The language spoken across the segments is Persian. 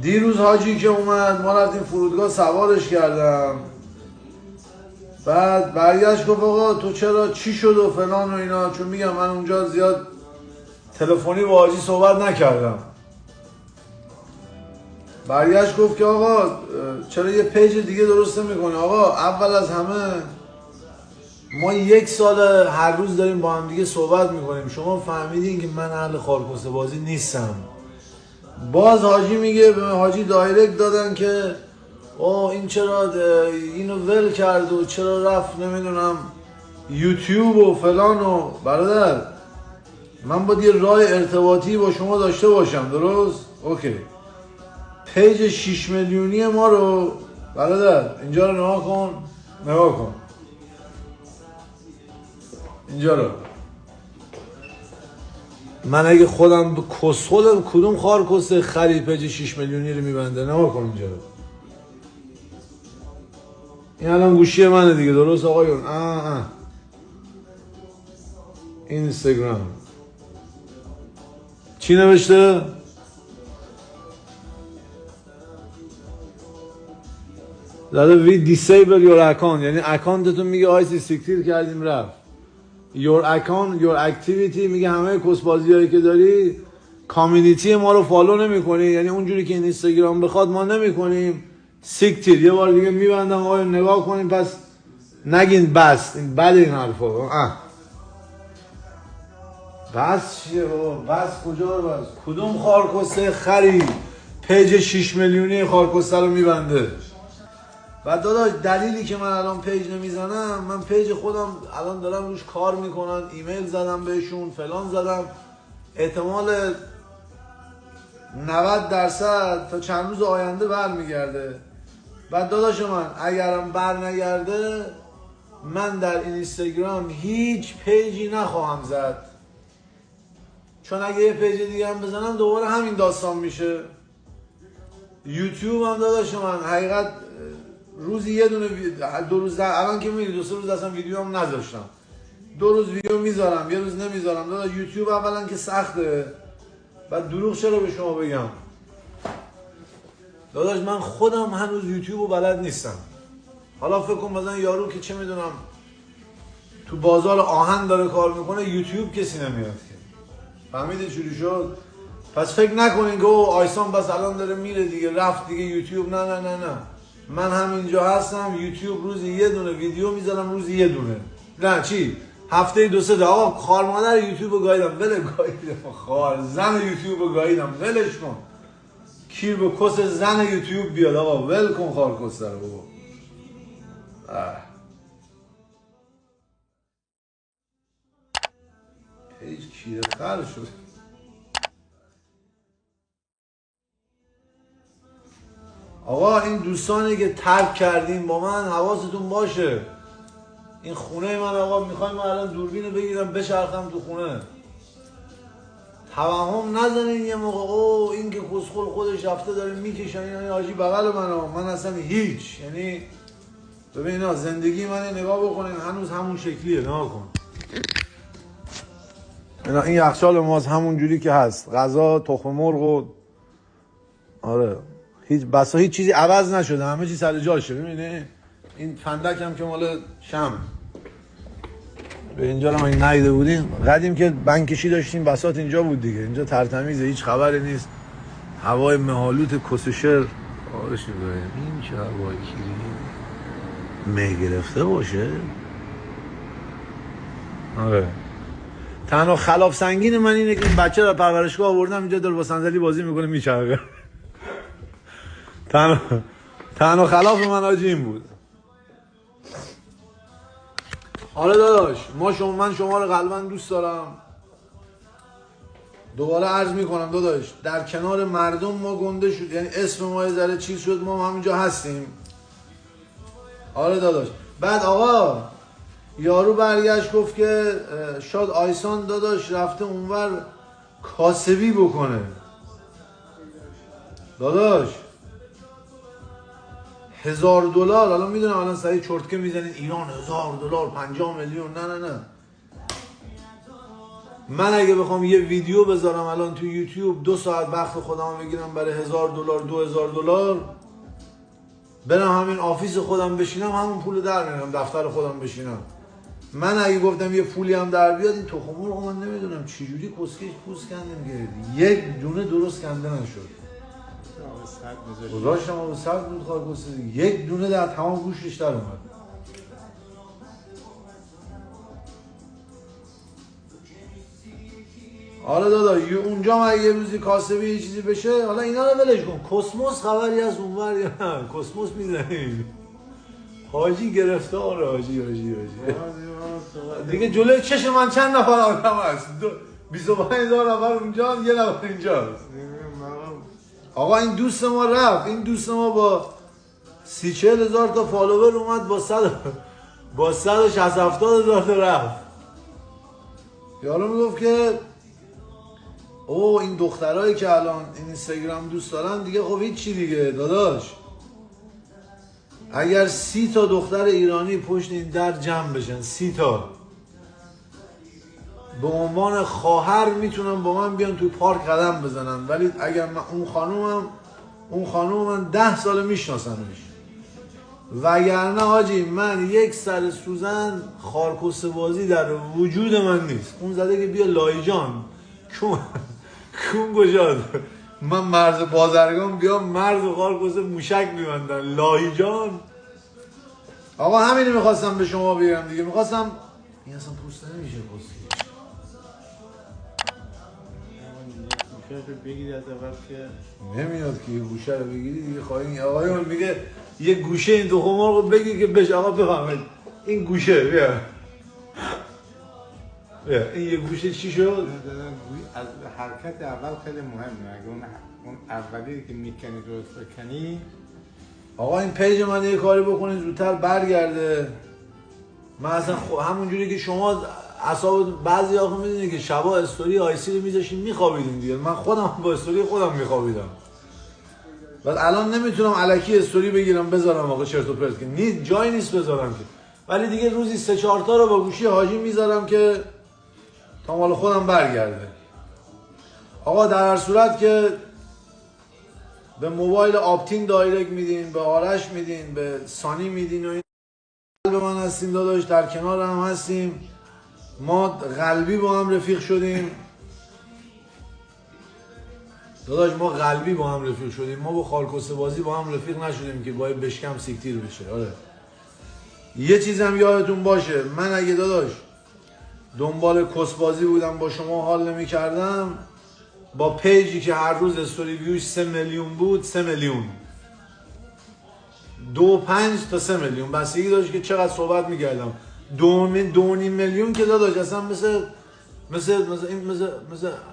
دیروز حاجی که اومد ما رفتیم فرودگاه سوارش کردم، بعد برگشت گفت آقا تو چرا چی شد و فلان و اینا، چون میگم من اونجا زیاد تلفنی با حاجی صحبت نکردم. برگشت گفت که آقا چرا یه پیج دیگه درست نمی‌کنی؟ آقا اول از همه ما 1 سال هر روز داریم با هم دیگه صحبت میکنیم، شما فهمیدین که من اهل خارکسته بازی نیستم. باز حاجی میگه به حاجی دایرکت دادن که این چرا اینو ول کرد و چرا رفت نمیدونم یوتیوب و فلان و برادر من باید یه راه ارتباطی با شما داشته باشم، درست؟ اوکی. پیج 6 میلیونی ما رو برادر اینجا رو نگاه کن اینجا رو. من اگه خودم کسخلم کدوم خار کسه خری پیج 6 میلیونی رو میبنده؟ نگاه کن اینجا رو. این الان گوشی منه دیگه، درست آقایون؟ اینستاگرام چی نوشته؟ زده وی دیسیبل یور اکانت، یعنی اکانتتون میگه آیسی سیکتیر کردیم رفت. یور اکانت یور اکتیویتی میگه همه کسبازی هایی که داری کامیونیتی ما رو فالو نمی کنی، یعنی اونجوری که این اینستاگرام بخواد ما نمی کنیم. سیکتیر یه بار دیگه میبندم آقایون نگاه کنیم، پس نگین بس، این بده این حرفا. بس چیه بابا؟ بس کجا رو بس؟ کدوم خارکسته خری پیج 6 میلیونی خارکسته رو میبنده؟ و داداش دلیلی که من الان پیج نمیزنم، من پیج خودم الان دارم روش کار میکنن، ایمیل زدم بهشون فلان زدم، احتمال 90% تا چند روز آینده برمیگرده. و داداش من اگرم بر نگرده من در اینستاگرام هیچ پیجی نخواهم زد، چون اگه یه پیج دیگه هم بزنم دوباره همین داستان میشه. یوتیوب هم داداش من حقیقت روزی یه دونه 2 روز الان که میگی 2-3 روز اصلا ویدیو هم نذاشتم، 2 روز ویدیو میذارم یه روز نمیذارم. داداش یوتیوب اولا که سخته، بعد دروغ چرا به شما بگم داداش من خودم هنوز یوتیوب بلد نیستم. حالا فکر کن مثلا یارو که چه میدونم تو بازار آهن داره کار میکنه، یوتیوب کسی نمیاد که. فهمیدی چوری شد؟ پس فکر نکنین که آیسان بس الان داره میره دیگه رفت دیگه یوتیوب. نه نه نه نه، من همینجا هستم. یوتیوب روزی یه دونه ویدیو میذارم، روزی یه دونه، نه چی هفته 2-3 تا. آقا خار مادر یوتیوب گاییدم، گاییدم خار زن یوتیوب گاییدم، ولش کن. کیر به کس زن یوتیوب بیاد آقا، ول کن خار کسته رو بابا. پیج کیره خر شد. آقا این دوستانی که ترک کردیم با من حواستون باشه، این خونه من آقا میخوایم الان دوربین رو بگیرم بچرخم تو خونه. توهم نزنین یه موقع این که کسخل خودش رفته داره میکشن این حاجی بغل من اصلا هیچ. یعنی ببین زندگی من نگاه بکنین هنوز همون شکلیه، نگاه کن. این یخچال ماست همون جوری که هست، غذا تخم مرغ و آره هیچ چیزی عوض نشده، همه چی سر جاشه. ببینید این فندک هم که مال شم به اینجا رو ما ندیده بودیم. قدیم که بنکشی داشتیم بساط اینجا بود دیگه، اینجا ترتمیزه، هیچ خبری نیست. هوای مهالوت کسشر آرش می‌بره. این چه هوای کیری مه گرفته باشه. آره تنها خلاف سنگین من اینه که این بچه رو پرورشگاه آوردم اینجا داره با صندلی بازی میکنه میچرخه. تنها خلاف من آجی این بود. آره داداش من شما رو قلباً دوست دارم. دوباره عرض میکنم داداش در کنار مردم ما گنده شد، یعنی اسم ما یه ذره چیز شد، ما همینجا هستیم. آره داداش. بعد آقا یارو برگشت گفت که شاد آیسان داداش رفته اونور کاسبی بکنه. داداش $1000 الان میدونم الان سریع چرتکه میزنین ایران $1000 50 میلیون. نه نه نه من اگه بخوام یه ویدیو بذارم الان تو یوتیوب 2 ساعت وقت خودم بگیرم برای $1000 $2000 برم همین آفیس خودم بشینم همون پول در میارم دفتر خودم بشینم. من اگه گفتم یه پولی هم در بیاد این تخم مرغ من نمیدونم چجوری کسکش پوست کندیم گردی یک دونه درست کنده نشد. گذاشتم آب سرد بود خارکوسه یک دونه در تمام گوشتش در اومد. حالا دادا اونجا ما یه روزی کاسبی یه چیزی بشه حالا اینا رو ولش کن. کسموس خبری از اونور یا نه؟ کسموس میزنیم حاجی گرفتار حاجی دیگه جلوی چشم من چند نفر آدم هست 25,000 نفر اونجا یه نفر اینجاست. آقا این دوست ما رفت این دوست ما با 30-40 هزار تا فالوور اومد با 160-70 هزار تا رفت. یارو میگفت که او این دخترایی که الان این اینستاگرام دوست دارن دیگه خب هیچی دیگه داداش اگر 30 تا دختر ایرانی پشت این در جمع بشن 30 تا به عنوان خواهر میتونن با من بیان توی پارک قدم بزنن ولی اگر من اون خانوم من 10 سال میشناسمش وگرنه حاجی من یک سر سوزن خارکوسه بازی در وجود من نیست. اون زده که بیا لایجان کون گشاد من مرز بازرگان بیام مرز خارکوسه موشک میبندن لایجان. آقا همینی میخواستم به شما بگم دیگه میخواستم این اصلا پوست نمیشه پوستی بگیری از اول که نمیاد که یه گوشه رو بگیری دیگه خواهی آقایون میگه یه گوشه این تخم مرغ رو بگیر که بشه آقا بفهمید این گوشه بیا این یه گوشه چی شد؟ از حرکت اول خیلی مهمه اگه اون اولی که میکنی درست بکنی. آقا این پیج من یه کاری بکنید زودتر برگرده. من اصلا همونجوری که شما اعصاب بعضی آقا میدونی که شبا استوری آیسی رو میذاشین میخوابیدین دیگه من خودم با استوری خودم میخوابیدم بعد الان نمیتونم الکی استوری بگیرم بذارم آقا چرت و پرت که نیست جایی نیست بذارم که ولی دیگه روزی 3-4 تا رو با گوشی حاجی میذارم که تا مال خودم برگرده. آقا در هر صورت که به موبایل آپتین دایرکت میدین به آرش میدین به سانی میدین و این قلب من هستیم داداش در کنار هم هستیم ما قلبی با هم رفیق شدیم داداش ما قلبی با هم رفیق شدیم ما با خارکوسه بازی با هم رفیق نشدیم که باید بشکم سیکتیر بشه. آره یه چیزم یادتون باشه من اگه داداش دنبال کس بازی بودم با شما حال نمی کردم با پیجی که هر روز استوری ویوش 3 میلیون بود 3 میلیون 2.5 تا 3 میلیون بستگی داشت که چقدر صحبت میکردم 2.5 میلیون که داداش اصلا مثل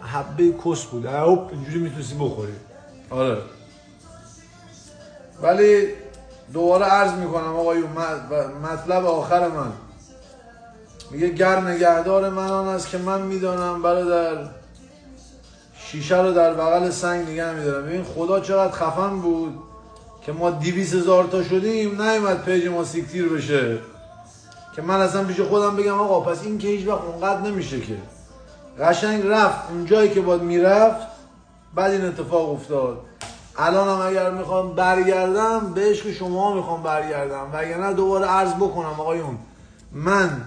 حبه کس بود اینجوری میتونستی بخوری. آره ولی دوباره عرض میکنم آقایون مطلب آخر من میگه گر نگهدار من آن است که من میدانم برادر شیشه رو در بغل سنگ نگه میدارم. ببین خدا چقدر خفن بود که ما 200,000 تا شدیم نیومد پیج ما سیکتیر بشه که من اصلا پیش خودم بگم آقا پس این که هیچ وقت اونقدر نمیشه که قشنگ رفت اون جایی که باید میرفت بعد این اتفاق افتاد. الانم اگر میخوام برگردم به عشق شما میخوام برگردم وگرنه دوباره عرض بکنم آقایون من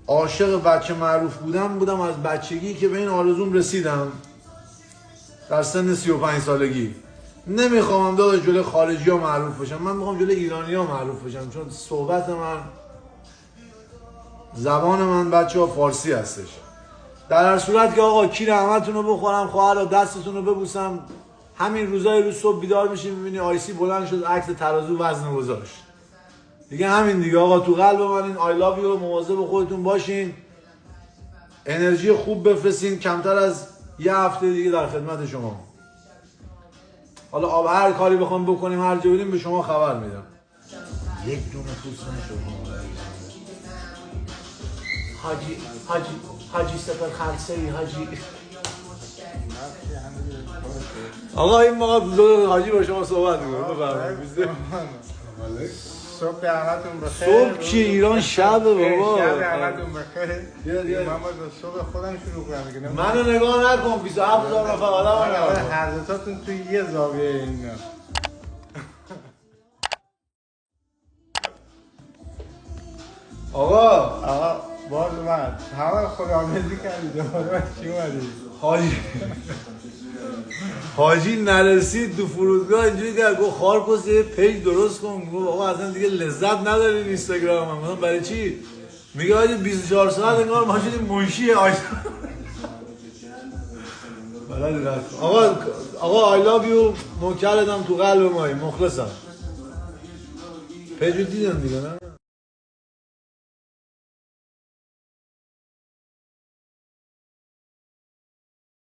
عاشق بچه معروف بودم از بچگی که به این آرزوم رسیدم در سن 35 سالگی نمیخوام داداش جلوی خارجی ها معروف بشم من میخوام جلوی ایرانی ها معروف بشم چون صحبت من زبان من بچه ها فارسی هستش. در هر صورت که آقا کی رحمتون رو بخورم خواهر دستتون رو ببوسم همین روزای روز صبح بیدار میشیم میبینی آیسی بلند شد عکس ترازو وزن گذاشت دیگه همین دیگه آقا تو قلب من این آی لاو یو مواظب خودتون باشین انرژی خوب بفرستین کمتر از یه هفته دیگه در خدمت شما. حالا هر کاری بخوام بکنیم هر جا بریم به شما خبر میدم. یک دونه پوست نشد حاجی سفر خلصه‌ای حاجی آقا این موقع حاجی با شما صحبت می‌کنه بفرمایید صبح همتون بخیر. صبح چی ایران شب بابا. شب همتون بخیر. بیا. من با صبح خودم شروع کنم دیگه. منو نگاه نکن 27000 نفر آدم. هر دوتاتون توی یه زاویه اینا. آقا باز اومد. همه خداحافظی کردی دوباره چی اومدی؟ حاجی نرسید تو فرودگاه اینجوری کرد گفت خارکوس یه پیج درست کن. گفت آقا اصلا دیگه لذت ندارین اینستاگرام. مثلا برای چی؟ میگه حاجی 24 ساعت انگار ما شدیم منشی آقا I love you نوکرتم تو قلب مایی مخلصم. پیجو دیدم دیگه نه؟